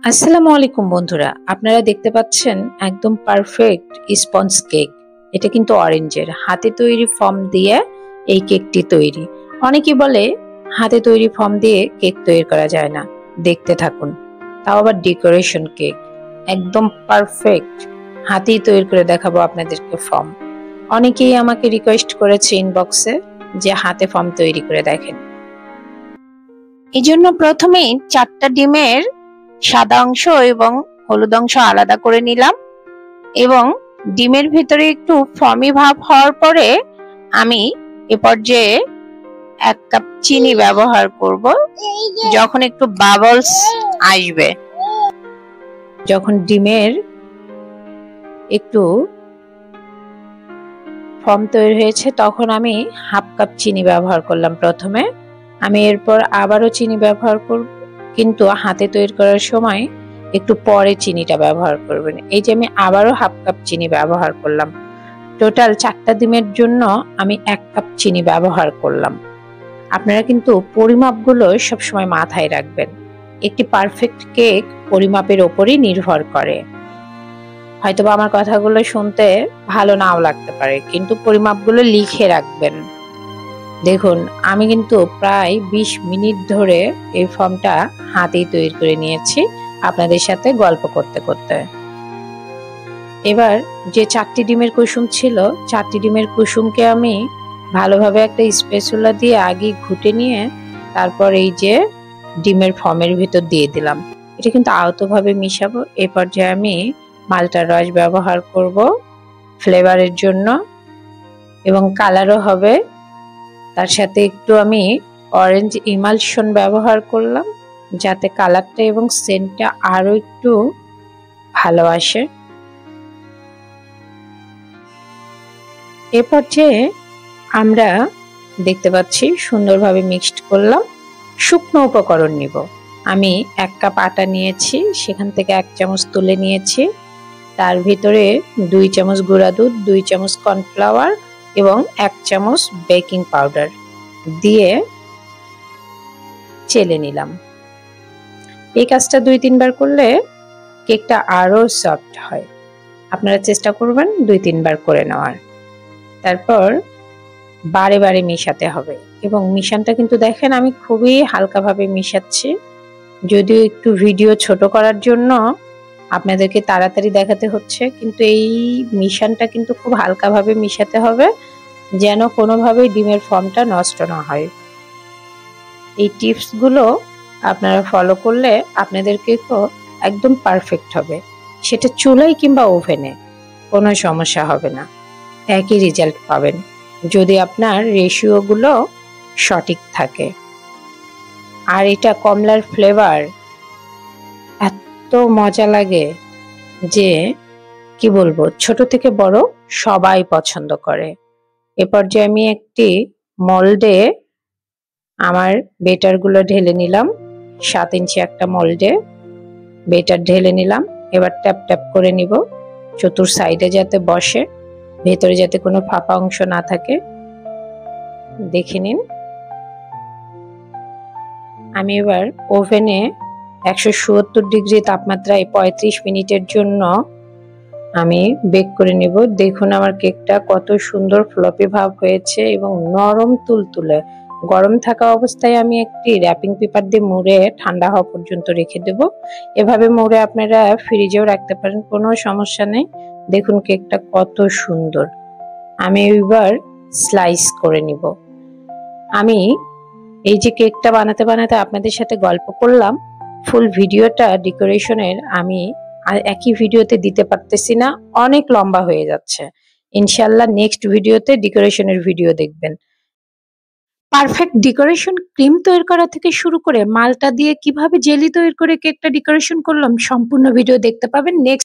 আসসালামু আলাইকুম বন্ধুরা, আপনারা দেখতে পাচ্ছেন একদম পারফেক্ট স্পঞ্জ কেক। এটা কিন্তু অরেঞ্জের হাতে তৈরি ফর্ম দিয়ে এই কেকটি তৈরি। অনেকেই বলে হাতে তৈরি ফর্ম দিয়ে কেক তৈরি করা যায় না। দেখতে থাকুন, তাও আবার ডেকোরেশন কেক। একদম পারফেক্ট হাতেই তৈরি করে দেখাবো আপনাদেরকে ফর্ম। অনেকেই আমাকে রিকোয়েস্ট করেছে ইনবক্সে যে হাতে ফর্ম তৈরি করে দেখেন। এই জন্য প্রথমেই 4টা ডিমের সাদা অংশ এবং হলুদ অংশ আলাদা করে নিলাম এবং ডিমের ভিতরে একটু ফর্মি ভাব হওয়ার পরে আমি এ পর্যায়ে 1 কাপ চিনি ব্যবহার করব। যখন একটু বাবলস আসবে, যখন ডিমের একটু ফর্ম তৈরি হয়েছে, তখন আমি 1/2 কাপ চিনি ব্যবহার করলাম প্রথমে। আমি এরপর আবারও চিনি ব্যবহার করব, কিন্তু হাতে তৈরি করার সময় একটু পরে চিনিটা ব্যবহার করবেন। এই যে আমি আবারও 1/2 কাপ চিনি ব্যবহার করলাম। টোটাল 4টা ডিমের জন্য আমি 1 কাপ চিনি ব্যবহার করলাম। আপনারা কিন্তু পরিমাপগুলো সবসময় মাথায় রাখবেন। একটি পারফেক্ট কেক পরিমাপের ওপরই নির্ভর করে। হয়তোবা আমার কথাগুলো শুনতে ভালো নাও লাগতে পারে, কিন্তু পরিমাপগুলো লিখে রাখবেন। দেখুন, আমি কিন্তু প্রায় 20 মিনিট ধরে এই ফর্মটা হাতেই তৈরি করে নিয়েছি আপনাদের সাথে গল্প করতে করতে। এবার যে 4টি ডিমের কুসুম ছিল, 4টি ডিমের কুসুমকে আমি ভালোভাবে একটা স্প্যাচুলা দিয়ে আগে ঘুটে নিয়ে তারপর এই যে ডিমের ফর্মের ভিতর দিয়ে দিলাম। এটা কিন্তু আলতোভাবে মিশাবো। এই পর্যায়ে আমি মাল্টার রস ব্যবহার করব ফ্লেভারের জন্য এবং কালারও হবে। তার সাথে একটু আমি অরেঞ্জ ইমালশন ব্যবহার করলাম যাতে কালারটা এবং সেন্টটা আরো একটু ভালো আসে। এ পর্যায়ে আমরা দেখতে পাচ্ছি সুন্দরভাবে মিক্সড করলাম। শুকনো উপকরণ নিব। আমি 1 কাপ আটা নিয়েছি, সেখান থেকে 1 চামচ তুলে নিয়েছি। তার ভিতরে 2 চামচ গুঁড়া দুধ, 2 চামচ কর্নফ্লাওয়ার এবং 1 চামচ বেকিং পাউডার দিয়ে চেলে নিলাম। এই কাজটা 2-3 বার করলে কেকটা আরো সফট হয়। আপনারা চেষ্টা করবেন 2-3 বার করে নেওয়ার। তারপর বারে বারে মিশাতে হবে এবং মিশানটা কিন্তু দেখেন আমি খুবই হালকাভাবে মিশাচ্ছি। যদিও একটু ভিডিও ছোট করার জন্য আপনাদেরকে তাড়াতাড়ি দেখাতে হচ্ছে, কিন্তু এই মিশানটা কিন্তু খুব হালকাভাবে মিশাতে হবে যেন কোনোভাবেই ডিমের ফর্মটা নষ্ট না হয়। এই টিপসগুলো আপনারা ফলো করলে আপনাদের কেকও একদম পারফেক্ট হবে। সেটা চুলায় কিংবা ওভেনে কোনো সমস্যা হবে না, একই রেজাল্ট পাবেন যদি আপনার রেশিওগুলো সঠিক থাকে। আর এটা কমলার ফ্লেভার এত মজা লাগে যে কি বলবো, ছোট থেকে বড় সবাই পছন্দ করে। এ পর্যায়ে আমি একটি মোল্ডে আমার বেটারগুলো ঢেলে নিলাম। 7 ইঞ্চি একটা মোল্ডে বেটার ঢেলে নিলাম। এবার ট্যাপ ট্যাপ করে নিব চতুর সাইডে যাতে বসে, ভেতরে যাতে কোনো ফাঁপা অংশ না থাকে। দেখে নিন। আমি এবার ওভেনে 170 ডিগ্রি তাপমাত্রায় 35 মিনিটের জন্য আমি বেক করে নেব। দেখুন আমার কেকটা কত সুন্দর ফ্লপি ভাব হয়েছে এবং নরম তুলতুলে। গরম থাকা অবস্থায় আমি একটি র্যাপিং পেপার দিয়ে মুড়ে ঠান্ডা হওয়া পর্যন্ত রেখে দেব। এভাবে মুড়ে আপনারা ফ্রিজেও রাখতে পারেন, কোনো সমস্যা নেই। দেখুন কেকটা কত সুন্দর। আমি এবার স্লাইস করে নিব। আমি এই যে কেকটা বানাতে বানাতে আপনাদের সাথে গল্প করলাম, ফুল ভিডিওটা ডেকোরেশনের আমি একই ভিডিওতে দিতে পারতেছি না, অনেক লম্বা হয়ে যাচ্ছে। ইনশাল্লাহ নেক্সট ভিডিওতে ডেকোরেশনের ভিডিও দেখবেন। পারফেক্ট ডেকোরেশন ক্রিম তৈরি করা থেকে শুরু করে মালটা দিয়ে কিভাবে জেলি তৈরি করে কেকটা ডেকোরেশন করলাম, সম্পূর্ণ ভিডিও দেখতে পাবেন নেক্সট